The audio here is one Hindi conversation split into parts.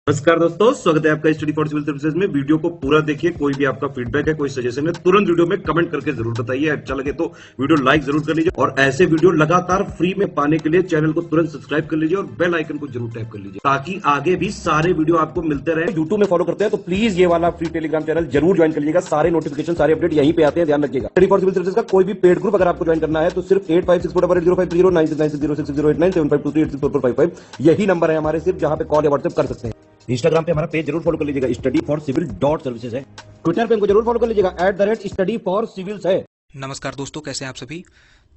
नमस्कार दोस्तों, स्वागत है आपका स्टडी फॉर सिविल सर्विसेज में। वीडियो को पूरा देखिए। कोई भी आपका फीडबैक है, कोई सजेशन है, तुरंत वीडियो में कमेंट करके जरूर बताइए। अच्छा लगे तो वीडियो लाइक जरूर कर लीजिए और ऐसे वीडियो लगातार फ्री में पाने के लिए चैनल को तुरंत सब्सक्राइब कर लीजिए और बेल आइकन को जरूर टैप कर लीजिए ताकि आगे भी सारे वीडियो आपको मिलते रहे। यूट्यूब में फॉलो करते हैं तो प्लीज ये वाला फ्री टेलीग्राम चैनल जरूर ज्वाइन कर लीजिएगा। सारे नोटिफिकेशन, सारे अपडेट यहीं पे आते हैं, ध्यान रखिएगा। स्टडी फॉर सिविल सर्विसेज का कोई भी पेड ग्रुप अगर आपको ज्वाइन करना है तो सिर्फ 856480530969606089786445 यही नंबर है हमारे, सिर्फ जहां पे कॉल या व्हाट्सएप कर सकते हैं। इंस्टाग्राम पे हमारा पेज जरूर फॉलो कर लीजिएगा, स्टडी फॉर सिविल .सर्विसेज है। ट्विटर पे हमको जरूर फॉलो कर लीजिएगा, @स्टडी फॉर सिविल्स है। नमस्कार दोस्तों, कैसे हैं आप सभी।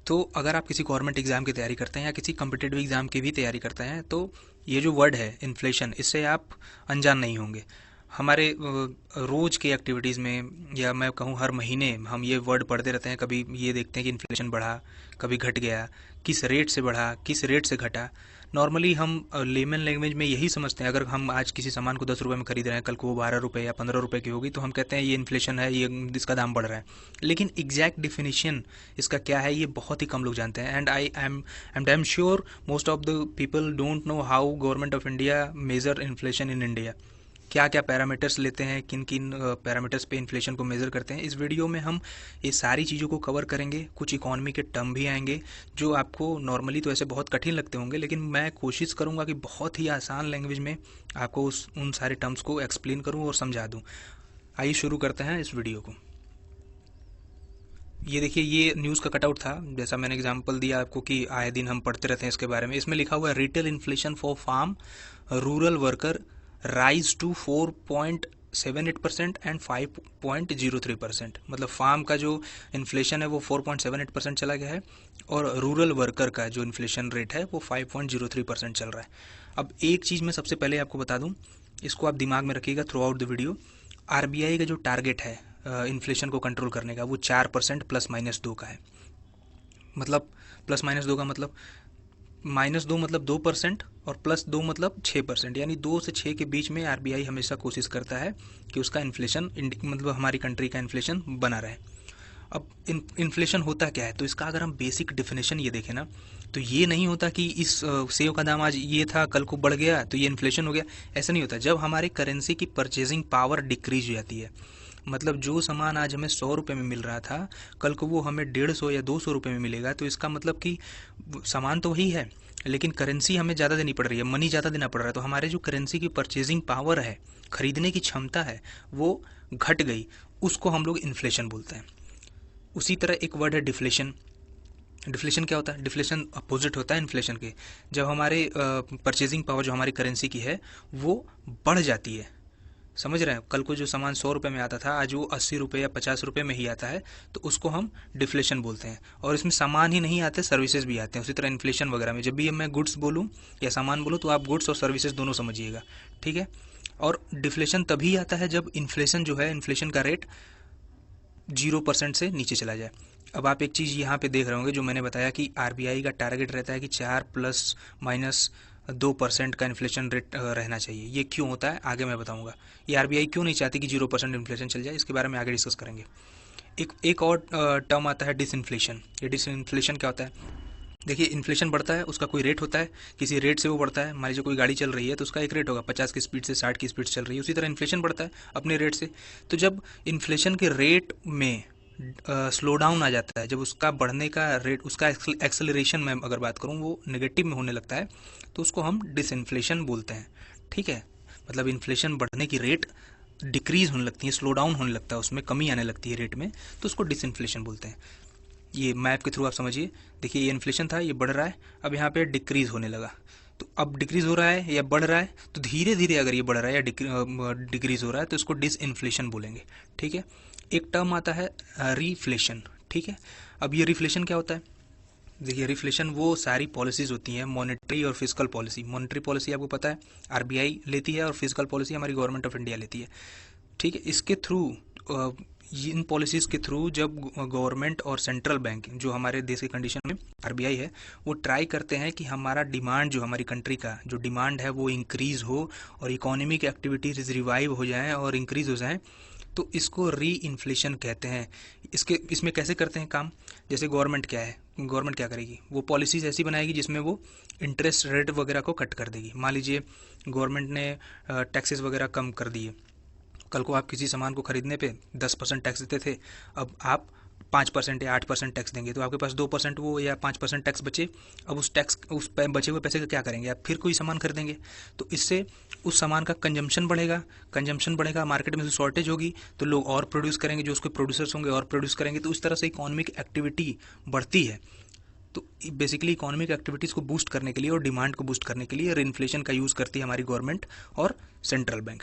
तो अगर आप किसी गवर्नमेंट एग्जाम की तैयारी करते हैं या किसी कम्पिटिटिव एग्जाम की भी तैयारी करते हैं तो ये जो वर्ड है इन्फ्लेशन, इससे आप अनजान नहीं होंगे। हमारे रोज़ की एक्टिविटीज़ में या मैं कहूँ हर महीने हम ये वर्ड पढ़ते रहते हैं। कभी ये देखते हैं कि इन्फ्लेशन बढ़ा, कभी घट गया, किस रेट से बढ़ा, किस रेट से घटा। नॉर्मली हम लेमन लैंग्वेज में यही समझते हैं। अगर हम आज किसी सामान को 10 रुपये में खरीद रहे हैं, कल को वो 12 रुपये या 15 रुपये की होगी तो हम कहते हैं ये इन्फ्लेशन है, ये इसका दाम बढ़ रहा है। लेकिन एग्जैक्ट डिफिनीशन इसका क्या है ये बहुत ही कम लोग जानते हैं। And I am sure most of the people don't know how government of India measure inflation in India. क्या क्या पैरामीटर्स लेते हैं, किन किन पैरामीटर्स पे इन्फ्लेशन को मेज़र करते हैं। इस वीडियो में हम ये सारी चीज़ों को कवर करेंगे। कुछ इकोनॉमी के टर्म भी आएंगे जो आपको नॉर्मली तो ऐसे बहुत कठिन लगते होंगे, लेकिन मैं कोशिश करूँगा कि बहुत ही आसान लैंग्वेज में आपको उन सारे टर्म्स को एक्सप्लेन करूँ और समझा दूँ। आइए शुरू करते हैं इस वीडियो को। ये देखिए, ये न्यूज़ का कटआउट था, जैसा मैंने एग्जांपल दिया आपको कि आए दिन हम पढ़ते रहते हैं इसके बारे में। इसमें लिखा हुआ है retail inflation for farm rural worker rise to 4.78% and 5.03%। मतलब फार्म का जो इन्फ्लेशन है वो 4.78% चला गया है और रूरल वर्कर का जो इन्फ्लेशन रेट है वो 5.03% चल रहा है। अब एक चीज़ मैं सबसे पहले आपको बता दूं, इसको आप दिमाग में रखिएगा through out the video. RBI का जो टारगेट है इन्फ्लेशन को कंट्रोल करने का वो 4% +-2 का है। मतलब +-2 का मतलब -2 मतलब 2% और +2 मतलब 6%, यानी 2 से 6 के बीच में आरबीआई हमेशा कोशिश करता है कि उसका इन्फ्लेशन मतलब हमारी कंट्री का इन्फ्लेशन बना रहे। अब इन्फ्लेशन होता क्या है, तो इसका अगर हम बेसिक डेफिनेशन ये देखें ना, तो ये नहीं होता कि इस सेव का दाम आज ये था कल को बढ़ गया तो ये इन्फ्लेशन हो गया। ऐसा नहीं होता। जब हमारे करेंसी की परचेजिंग पावर डिक्रीज हो जाती है, मतलब जो सामान आज हमें 100 रुपये में मिल रहा था कल को वो हमें 150 या 200 रुपये में मिलेगा, तो इसका मतलब कि सामान तो वही है लेकिन करेंसी हमें ज़्यादा देनी पड़ रही है, मनी ज़्यादा देना पड़ रहा है। तो हमारे जो करेंसी की परचेजिंग पावर है, खरीदने की क्षमता है, वो घट गई। उसको हम लोग इन्फ्लेशन बोलते हैं। उसी तरह एक वर्ड है डिफ्लेशन। डिफ्लेशन क्या होता है? डिफ्लेशन अपोजिट होता है इन्फ्लेशन के। जब हमारे परचेजिंग पावर जो हमारी करेंसी की है वो बढ़ जाती है, समझ रहे हैं। कल को जो सामान 100 रुपये में आता था आज वो 80 रुपये या 50 रुपये में ही आता है, तो उसको हम डिफ्लेशन बोलते हैं। और इसमें सामान ही नहीं आते, सर्विसेज भी आते हैं। उसी तरह इन्फ्लेशन वगैरह में जब भी मैं गुड्स बोलूँ या सामान बोलूँ तो आप गुड्स और सर्विसेज दोनों समझिएगा, ठीक है। और डिफ्लेशन तभी आता है जब इन्फ्लेशन जो है, इन्फ्लेशन का रेट 0% से नीचे चला जाए। अब आप एक चीज़ यहाँ पे देख रहे होंगे, जो मैंने बताया कि आरबीआई का टारगेट रहता है कि 4+-2% का इन्फ्लेशन रेट रहना चाहिए। ये क्यों होता है आगे मैं बताऊंगा। ये आरबीआई क्यों नहीं चाहती कि 0% इन्फ्लेशन चल जाए, इसके बारे में आगे डिस्कस करेंगे। एक और टर्म आता है डिसइन्फ्लेशन। ये डिसइन्फ्लेशन क्या होता है? देखिए, इन्फ्लेशन बढ़ता है, उसका कोई रेट होता है, किसी रेट से वो बढ़ता है। मान लीजिए कोई गाड़ी चल रही है तो उसका एक रेट होगा, 50 की स्पीड से 60 की स्पीड से चल रही है। उसी तरह इन्फ्लेशन बढ़ता है अपने रेट से। तो जब इन्फ्लेशन के रेट में स्लो डाउन आ जाता है, जब उसका बढ़ने का रेट, उसका एक्सेलरेशन में अगर बात करूँ वो नेगेटिव में होने लगता है, तो उसको हम डिसइन्फ्लेशन बोलते हैं, ठीक है। मतलब इन्फ्लेशन बढ़ने की रेट डिक्रीज होने लगती है, स्लो डाउन होने लगता है, उसमें कमी आने लगती है रेट में, तो उसको डिसइन्फ्लेशन बोलते हैं। ये मैप के थ्रू आप समझिए। देखिए, ये इन्फ्लेशन था, ये बढ़ रहा है, अब यहाँ पे डिक्रीज होने लगा। तो अब डिक्रीज हो रहा है या बढ़ रहा है, तो धीरे धीरे अगर ये बढ़ रहा है या डिक्रीज हो रहा है तो इसको डिसइन्फ्लेशन बोलेंगे, ठीक है। एक टर्म आता है रिफ्लेशन, ठीक है। अब ये रिफ्लेशन क्या होता है? देखिए, रिफ्लेशन वो सारी पॉलिसीज होती हैं, मॉनेटरी और फिजिकल पॉलिसी। मॉनेटरी पॉलिसी आपको पता है आरबीआई लेती है और फिजिकल पॉलिसी हमारी गवर्नमेंट ऑफ इंडिया लेती है, ठीक है। इसके थ्रू, इन पॉलिसीज़ के थ्रू जब गवर्नमेंट और सेंट्रल बैंक, जो हमारे देश की कंडीशन में आरबीआई है, वो ट्राई करते हैं कि हमारा डिमांड, जो हमारी कंट्री का जो डिमांड है वो इंक्रीज़ हो और इकोनॉमिक एक्टिविटीज़ रिवाइव हो जाएं और इंक्रीज़ हो जाएं, तो इसको री इन्फ्लेशन कहते हैं। इसमें कैसे करते हैं काम? जैसे गवर्नमेंट क्या है, गवर्नमेंट क्या करेगी, वो पॉलिसीज ऐसी बनाएगी जिसमें वो इंटरेस्ट रेट वगैरह को कट कर देगी। मान लीजिए गवर्नमेंट ने टैक्सेस वगैरह कम कर दिए, कल को आप किसी सामान को खरीदने पे 10% टैक्स देते थे, अब आप 5% या 8% टैक्स देंगे, तो आपके पास 2% वो या 5% टैक्स बचे। अब बचे हुए पैसे का क्या करेंगे, आप फिर कोई सामान खरीदेंगे, तो इससे उस सामान का कंजम्पशन बढ़ेगा, मार्केट में शॉर्टेज होगी तो लोग और प्रोड्यूस करेंगे, जो उसके प्रोड्यूसर्स होंगे और प्रोड्यूस करेंगे, तो इस तरह से इकोनॉमिक एक्टिविटी बढ़ती है। तो बेसिकली इकोनॉमिक एक्टिविटीज़ को बूस्ट करने के लिए और डिमांड को बूस्ट करने के लिए इन्फ्लेशन का यूज़ करती है हमारी गवर्नमेंट और सेंट्रल बैंक।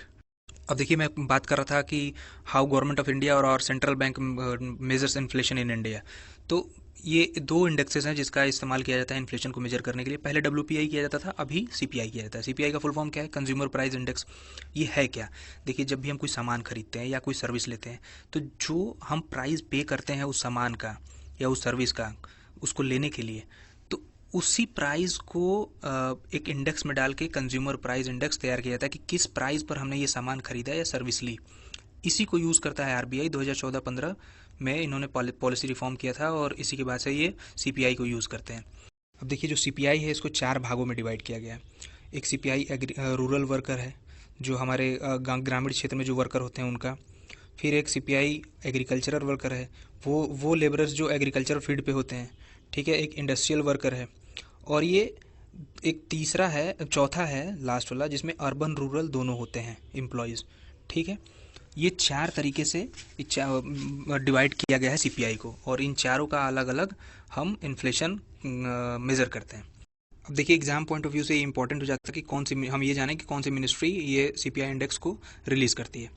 अब देखिए, मैं बात कर रहा था कि हाउ गवर्नमेंट ऑफ इंडिया और central bank measures inflation in India. तो ये दो इंडेक्सेस हैं जिसका इस्तेमाल किया जाता है इन्फ्लेशन को मेजर करने के लिए। पहले WPI किया जाता था, अभी CPI किया जाता है। CPI का फुल फॉर्म क्या है, कंज्यूमर प्राइस इंडेक्स। ये है क्या, देखिए, जब भी हम कोई सामान खरीदते हैं या कोई सर्विस लेते हैं, तो जो हम प्राइस पे करते हैं उस सामान का या उस सर्विस का, उसको लेने के लिए, तो उसी प्राइस को एक इंडेक्स में डाल के कंज्यूमर प्राइस इंडेक्स तैयार किया जाता है कि किस प्राइस पर हमने ये सामान खरीदा या सर्विस ली। इसी को यूज़ करता है RBI। 2014-15 में इन्होंने पॉलिसी रिफॉर्म किया था और इसी के बाद से ये CPI को यूज़ करते हैं। अब देखिए, जो CPI है इसको 4 भागों में डिवाइड किया गया है। एक CPI रूरल वर्कर है, जो हमारे ग्रामीण क्षेत्र में जो वर्कर होते हैं उनका। फिर एक CPI एग्रीकल्चरल वर्कर है, वो लेबरर्स जो एग्रीकल्चरल फील्ड पे होते हैं, ठीक है। एक इंडस्ट्रियल वर्कर है, और ये एक तीसरा है, चौथा है लास्ट वाला, जिसमें अर्बन रूरल दोनों होते हैं एम्प्लॉयज़, ठीक है। ये 4 तरीके से डिवाइड किया गया है CPI को, और इन चारों का अलग अलग हम इन्फ्लेशन मेज़र करते हैं। अब देखिए, एग्जाम पॉइंट ऑफ व्यू से ये इंपॉर्टेंट हो जाता है कि कौन सी, हम ये जानें कि कौन सी मिनिस्ट्री ये CPI इंडेक्स को रिलीज़ करती है।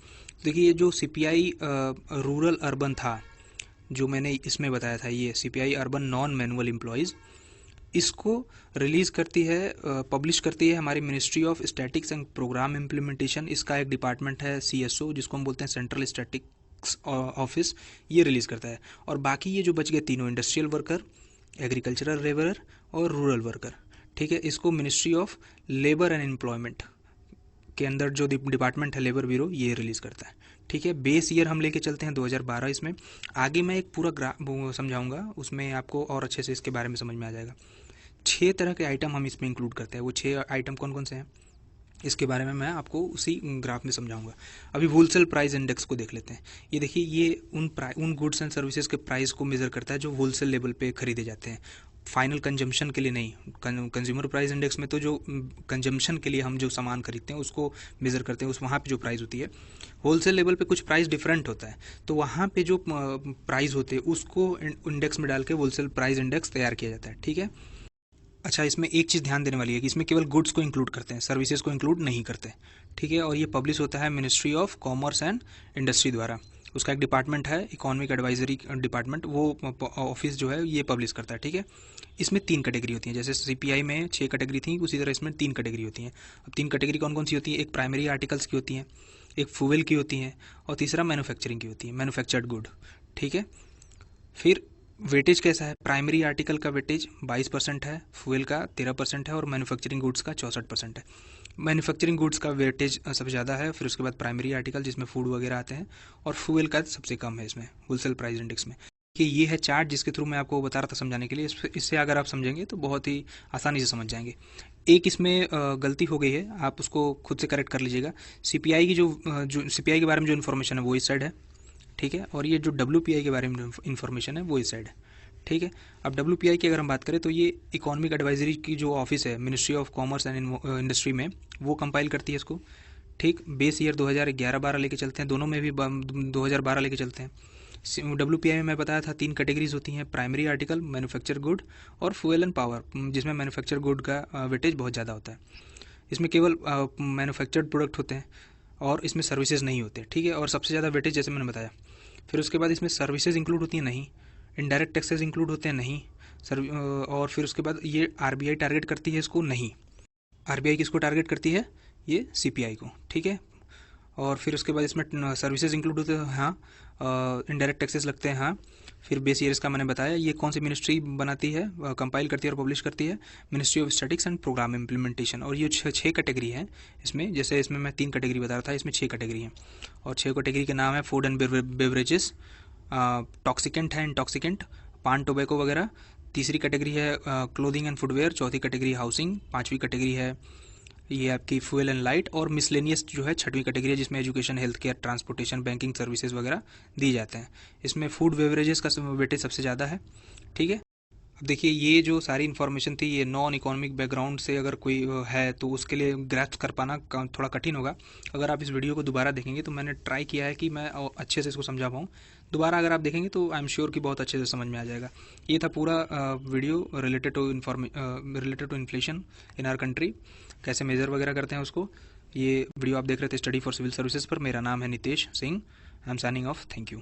देखिए, ये जो CPI रूरल अर्बन था, जो मैंने इसमें बताया था, ये CPI urban non manual employees, इसको रिलीज़ करती है, पब्लिश करती है हमारी ministry of statics and programme implementation. इसका एक डिपार्टमेंट है CSO, जिसको हम बोलते हैं सेंट्रल स्टैटिक्स ऑफिस, ये रिलीज़ करता है। और बाकी ये जो बच गए तीनों, इंडस्ट्रियल वर्कर, एग्रीकल्चरल लेबरर और रूरल वर्कर, ठीक है, इसको ministry of labour and employment के अंदर जो डिपार्टमेंट है, लेबर ब्यूरो, ये रिलीज़ करता है, ठीक है। बेस ईयर हम लेके चलते हैं 2012। इसमें आगे मैं एक पूरा समझाऊंगा, उसमें आपको और अच्छे से इसके बारे में समझ में आ जाएगा। 6 तरह के आइटम हम इसमें इंक्लूड करते हैं। वो 6 आइटम कौन कौन से हैं, इसके बारे में मैं आपको उसी ग्राफ में समझाऊंगा। अभी होलसेल प्राइस इंडेक्स को देख लेते हैं। ये देखिए, ये उन गुड्स एंड सर्विसेज के प्राइस को मेज़र करता है जो होलसेल लेवल पे खरीदे जाते हैं, फाइनल कंजम्पशन के लिए नहीं। कंज्यूमर प्राइस इंडेक्स में तो जो कंजम्पशन के लिए हम जो सामान खरीदते हैं उसको मेज़र करते हैं, उस वहाँ पे जो प्राइस होती है। होलसेल लेवल पे कुछ प्राइस डिफरेंट होता है, तो वहाँ पे जो प्राइस होते हैं उसको इंडेक्स में डाल के होलसेल प्राइस इंडेक्स तैयार किया जाता है, ठीक है। अच्छा, इसमें एक चीज़ ध्यान देने वाली है कि इसमें केवल गुड्स को इंक्लूड करते हैं, सर्विसेज को इंक्लूड नहीं करते, ठीक है। और ये पब्लिश होता है ministry of commerce and industry द्वारा। उसका एक डिपार्टमेंट है, इकोनॉमिक एडवाइजरी डिपार्टमेंट, वो ऑफिस जो है ये पब्लिश करता है, ठीक है। इसमें 3 कैटेगरी होती हैं, जैसे CPI में 6 कैटेगरी थी, उसी तरह इसमें 3 कैटेगरी होती हैं। अब 3 कैटेगरी कौन कौन सी होती है, एक प्राइमरी आर्टिकल्स की होती हैं, एक फ्यूल की होती हैं, और तीसरा मैन्युफैक्चरिंग की होती है, मैन्युफैक्चर्ड गुड, ठीक है। फिर वेटेज कैसा है, प्राइमरी आर्टिकल का वेटेज 22% है, फ्यूल का 13% है, और मैन्युफैक्चरिंग गुड्स का 64% है। मैन्युफैक्चरिंग गुड्स का वेटेज सबसे ज़्यादा है, फिर उसके बाद प्राइमरी आर्टिकल जिसमें फूड वगैरह आते हैं, और फ्यूल का सबसे कम है इसमें होलसेल प्राइस इंडेक्स में। कि ये है चार्ट जिसके थ्रू मैं आपको बता रहा था समझाने के लिए। इससे अगर आप समझेंगे तो बहुत ही आसानी से समझ जाएंगे। एक इसमें गलती हो गई है, आप उसको खुद से करेक्ट कर लीजिएगा। CPI की जो CPI के बारे में जो इन्फॉर्मेशन है वो इस साइड है, ठीक है, और ये जो WPI के बारे में इन्फॉर्मेशन है वो इस साइड है, ठीक है। अब WPI की अगर हम बात करें तो ये इकोनॉमिक एडवाइजरी की जो ऑफिस है ministry of commerce and industry में, वो कंपाइल करती है इसको, ठीक। बेस ईयर 2011-12 लेके चलते हैं, दोनों में भी 2012 लेके चलते हैं। WPI में मैं बताया था 3 कैटेगरीज होती हैं, प्राइमरी आर्टिकल, मैन्युफैक्चर गुड और फ्यूल एंड पावर, जिसमें मैन्युफैक्चर गुड का वेटेज बहुत ज़्यादा होता है। इसमें केवल मैन्युफैक्चर्ड प्रोडक्ट होते हैं और इसमें सर्विसेज नहीं होते, ठीक है, और सबसे ज़्यादा वेटेज जैसे मैंने बताया। फिर उसके बाद इसमें सर्विसेज इंक्लूड होती हैं नहीं, इनडायरेक्ट टैक्सेस इंक्लूड होते हैं नहीं, और फिर उसके बाद ये RBI टारगेट करती है इसको नहीं। RBI किसको टारगेट करती है, ये CPI को, ठीक है। और फिर उसके बाद इसमें सर्विसेज इंक्लूड होते हैं, हाँ, इनडायरेक्ट टैक्सेस लगते हैं, हाँ। फिर बेस ईयर्स का मैंने बताया, ये कौन सी मिनिस्ट्री बनाती है, कंपाइल करती है और पब्लिश करती है, ministry of statics and programme implementation. और ये 6 कैटेगरी हैं इसमें, जैसे इसमें मैं 3 कैटेगरी बता रहा था, इसमें 6 कैटेगरी हैं, और 6 कैटेगरी के नाम है फूड एंड बेवरेजेस, टॉक्सिकेंट है, इंटॉक्सिकेंट, पान टोबैको वगैरह, तीसरी कैटेगरी है क्लोथिंग एंड फुटवेयर, चौथी कैटेगरी हाउसिंग, पांचवी कैटेगरी है ये आपकी फ्यूल एंड लाइट, और मिसलेनियस जो है छठवीं कैटेगरी है, जिसमें education, health care, transportation, banking services वगैरह दी जाते हैं। इसमें फूड बेवरेजेस का वेटेज सबसे ज़्यादा है। ठीक है, अब देखिए ये जो सारी इन्फॉर्मेशन थी ये नॉन इकोनॉमिक बैकग्राउंड से अगर कोई है तो उसके लिए ग्रैस्प कर पाना थोड़ा कठिन होगा। अगर आप इस वीडियो को दोबारा देखेंगे तो मैंने ट्राई किया है कि मैं अच्छे से इसको समझा पाऊँ। दोबारा अगर आप देखेंगे तो आई एम श्योर कि बहुत अच्छे से समझ में आ जाएगा। ये था पूरा video related to inflation in our country, कैसे मेज़र वगैरह करते हैं उसको। ये वीडियो आप देख रहे थे स्टडी फॉर सिविल सर्विसेज पर। मेरा नाम है Nitesh Singh. I am signing off. Thank you.